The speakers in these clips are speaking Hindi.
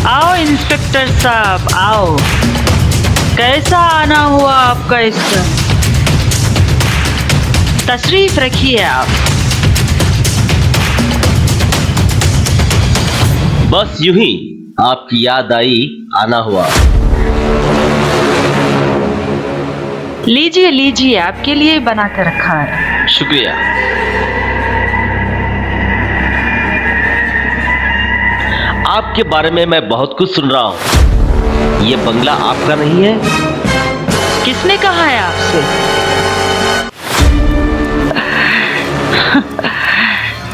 आओ इंस्पेक्टर साहब आओ। कैसा आना हुआ आपका इसका? तशरीफ रखिए आप। बस यूं ही आपकी याद आई, आना हुआ। लीजिए लीजिए, आपके लिए बना कर रखा है। शुक्रिया। आपके बारे में मैं बहुत कुछ सुन रहा हूं। ये बंगला आपका नहीं है? किसने कहा है आपसे?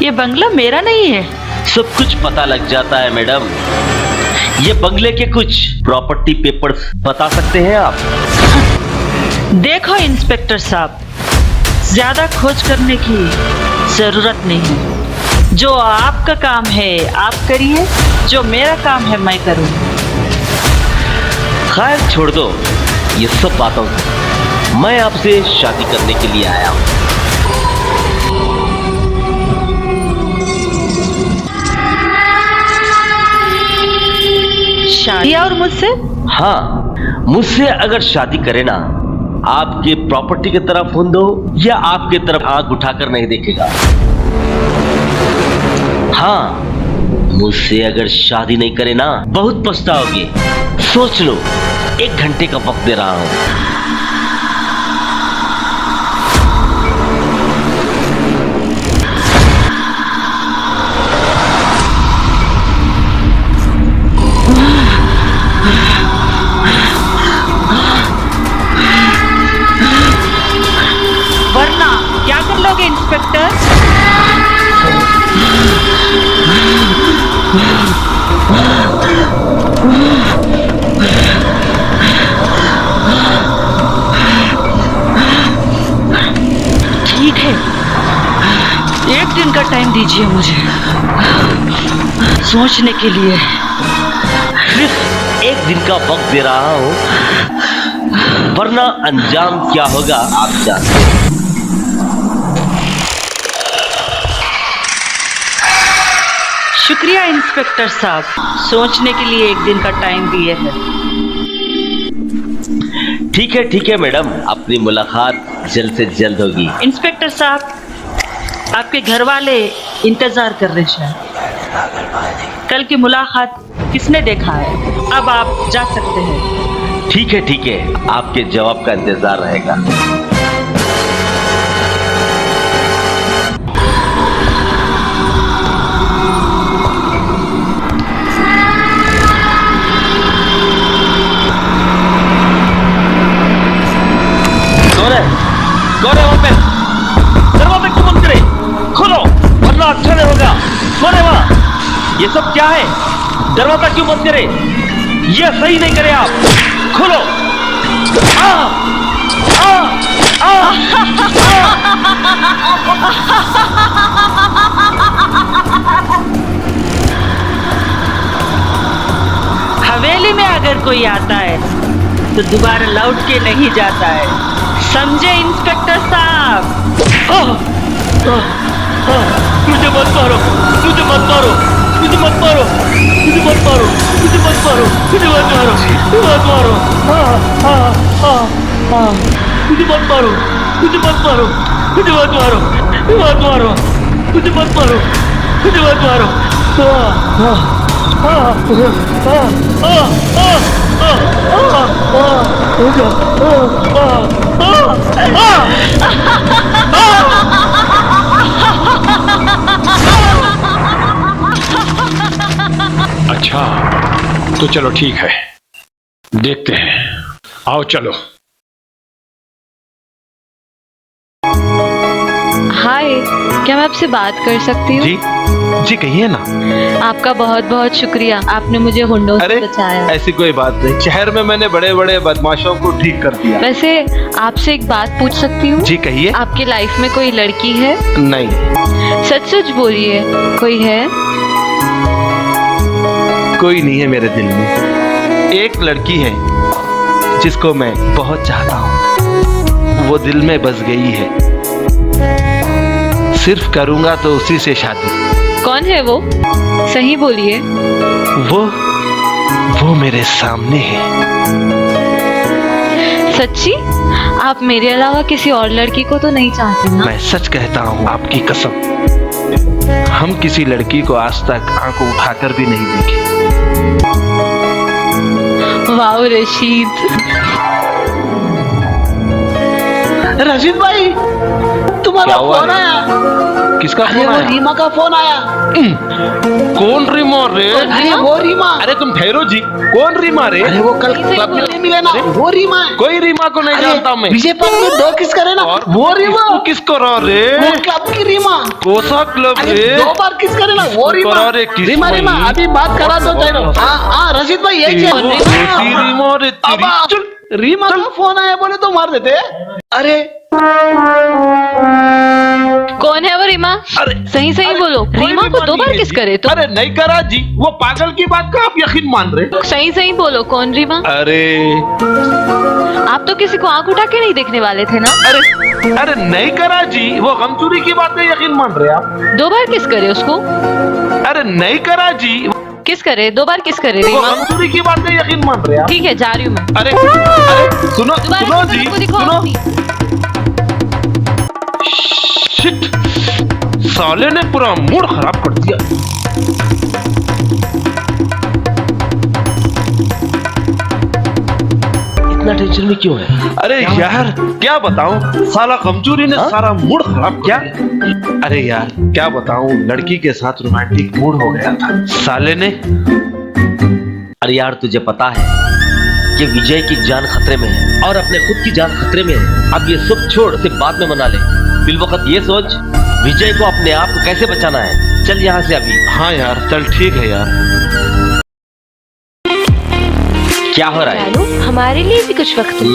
ये बंगला मेरा नहीं है। सब कुछ पता लग जाता है मैडम। ये बंगले के कुछ प्रॉपर्टी पेपर्स बता सकते हैं आप? देखो इंस्पेक्टर साहब, ज्यादा खोज करने की जरूरत नहीं। जो आपका काम है आप करिए, जो मेरा काम है मैं करूँ। खैर छोड़ दो ये सब बातों को। मैं आपसे शादी करने के लिए आया हूँ। शादी और मुझसे? हाँ, मुझसे अगर शादी करे ना, आपके प्रॉपर्टी की तरफ फोन दो या आपके तरफ आंख उठाकर नहीं देखेगा। हाँ, मुझसे अगर शादी नहीं करे ना, बहुत पछताओगे। सोच लो, 1 घंटे का वक्त दे रहा हूं। वरना क्या कर लोगे इंस्पेक्टर? ठीक है, 1 दिन का टाइम दीजिए मुझे सोचने के लिए। सिर्फ 1 दिन का वक्त दे रहा हूं, वरना अंजाम क्या होगा आप जानते हैं। शुक्रिया इंस्पेक्टर साहब, सोचने के लिए 1 दिन का टाइम दिए हैं। ठीक है मैडम, अपनी मुलाकात जल्द से जल्द होगी। इंस्पेक्टर साहब, आपके घर वाले इंतजार कर रहे हैं। कल की मुलाकात किसने देखा है? अब आप जा सकते हैं। ठीक है, आपके जवाब का इंतजार रहेगा। कौन है वहां पे? दरवाजा क्यों बंद करे? खोलो वरना अच्छा नहीं होगा। कौन है वहां? ये सब क्या है? दरवाजा क्यों बंद करे? ये सही नहीं करे आप। खोलो। हवेली में अगर कोई आता है तो दोबारा लौट के नहीं जाता है, समझे इंस्पेक्टर साहब? मुझे मत मारो, मुझे मत मारो, मुझे मत मारो, मुझे मत मारो, मुझे मत मारो, मुझे मत मारो, मुझे मत मारो, मुझे मत मारो, मुझे मत मारो, मुझे मत मारो, मुझे मत मारो, मुझे मत मारो, मुझे मत मारो। अच्छा, तो चलो ठीक है, देखते हैं। आओ चलो। हाय, क्या मैं आपसे बात कर सकती हूँ? जी कहिए ना। आपका बहुत बहुत शुक्रिया, आपने मुझे गुंडों से बचाया। ऐसी कोई बात नहीं, शहर में मैंने बड़े बड़े बदमाशों को ठीक कर दिया। वैसे आपसे एक बात पूछ सकती हूँ? जी कहिए। आपकी लाइफ में कोई लड़की है? नहीं। सच सच बोलिए, कोई है? कोई नहीं है मेरे दिल में। एक लड़की है जिसको मैं बहुत चाहता हूँ, वो दिल में बस गई है। सिर्फ करूंगा तो उसी से शादी। कौन है वो? सही बोलिए। वो वो मेरे सामने है। सच्ची? आप मेरे अलावा किसी और लड़की को तो नहीं चाहते ना? मैं सच कहता हूँ, आपकी कसम, हम किसी लड़की को आज तक आंखों उठाकर भी नहीं देखे। वाह रशीद। रशीद भाई, तुम्हारा क्या हुआ फोन रे? आया। किसका अरे फोन वो आया? रीमा का फोन आया। कौन रीमा रे? अरे वो रीमा, अरे तुम ठहरो जी, कौन रीमा रे? अरे वो कल क्लब में नहीं मिले ना, वो रीमा है। कोई रीमा को नहीं जानता मैं। विजय पार्क में 2 किस करे ना, और वो रीमा। किसको रहा रे? वो क्लब की रीमा। कोसा क्लब अरे रे? 2 बार किस करे ना, वो रीमा। करा रे, किस रीमा रीमा, भाई? अभी बात करा दो चलो। हाँ रशीद भाई, यही वो चाहिए। कैसी रीमा रे तेरी? अब चल, रीमा का फोन आया बोले तो मार देते। अरे कौन है वो रीमा? अरे सही सही बोलो, रीमा को 2 बार किस करे तो? अरे नहीं करा जी, वो पागल की बात का आप यकीन मान रहे? सही सही बोलो, कौन रीमा? अरे आप तो किसी को आंख उठा के नहीं देखने वाले थे ना? अरे अरे नहीं करा जी, वो गमचूरी की बात में यकीन मान रहे आप? 2 बार किस करे उसको? अरे नहीं करा जी, किस करे? 2 बार किस करे वो रीमा? गमचूरी की बात में यकीन मान रहे आप? ठीक है, जा रही हूँ मैं। अरे अरे सुनो दोबारा सुनो किस जी, को दिखाओ सुनो। अपनी? शिट, साले ने पूरा मूड खराब कर दिया। इतना टेंशन में क्यों है? अरे यार क्या बताऊं, साला कमजोरी ने सारा मूड खराब किया। अरे यार क्या बताऊं, लड़की के साथ रोमांटिक मूड हो गया था साले ने। अरे यार तुझे पता है कि विजय की जान खतरे में है और अपने खुद की जान खतरे में है। अब ये सब छोड़, सिर्फ बाद में मना ले। बिलवकत ये सोच विजय को अपने आप को कैसे बचाना है। चल यहाँ से अभी। हाँ यार चल ठीक है यार। क्या हो रहा है? जानू, हमारे लिए भी कुछ वक्त है।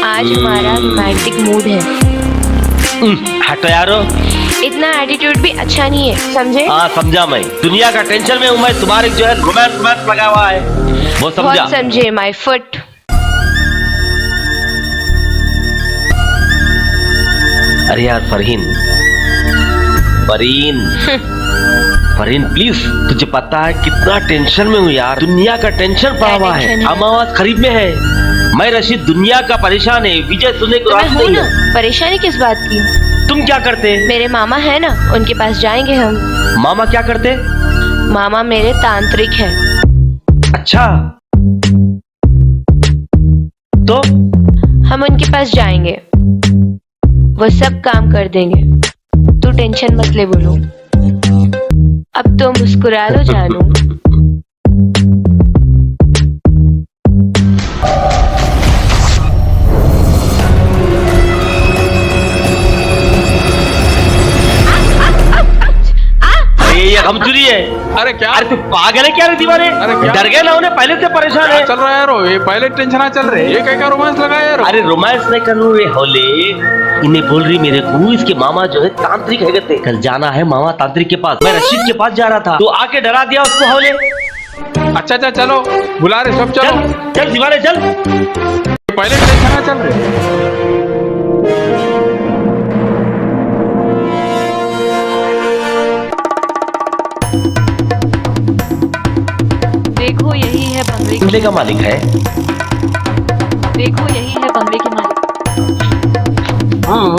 आज हमारा रोमांटिक मूड है। हटो यारो। इतना एटीट्यूड भी अच्छा नहीं है, समझे? हाँ समझा मैं। दुनिया का टेंशन में हूँ मैं, तुम्हारे जो है रोमांस रोमांस लगा हुआ है वो समझा। बहुत समझे माय फुट। अरे यार फरहीन, फरहीन प्लीज, तुझे पता है कितना टेंशन में हूँ यार। दुनिया का टेंशन पड़ा हुआ है। टेंशन है? अमावस करीब में है। मैं रशीद दुनिया का परेशान है। विजय सुनने को तो मैं राजी हूँ नहीं ना, है। परेशानी किस बात की? तुम क्या करते? मेरे मामा है ना, उनके पास जाएंगे हम। मामा क्या करते? मामा मेरे तांत्रिक हैं। अच्छा तो हम उनके पास जाएंगे, वो सब काम कर देंगे। तू टेंशन मत ले बोलो। अब तो मुस्कुरा लो जानू। ये गमचुरी है। अरे क्या? अरे तू पागल है क्या रे दीवाने? अरे क्या? डर गए ना, उन्हें पहले से परेशान क्या है। चल रहा है यार? ये पहले टेंशन चल रहे, ये क्या रोमांस लगा यार? अरे रोमांस नहीं कर रहे होले, इन्हें बोल रही मेरे को इसके मामा जो है तांत्रिक है कहते। कल जाना है मामा तांत्रिक के पास। मैं रशीद के पास जा रहा था, तो आके डरा दिया उसको होले। अच्छा अच्छा चलो, बुला रहे सब, चल चलो चल दीवाने चल। पहले टेंशन चल रहे। देखो यही है बंगले बंगले का मालिक है। देखो यही है बंगले के मालिक। हाँ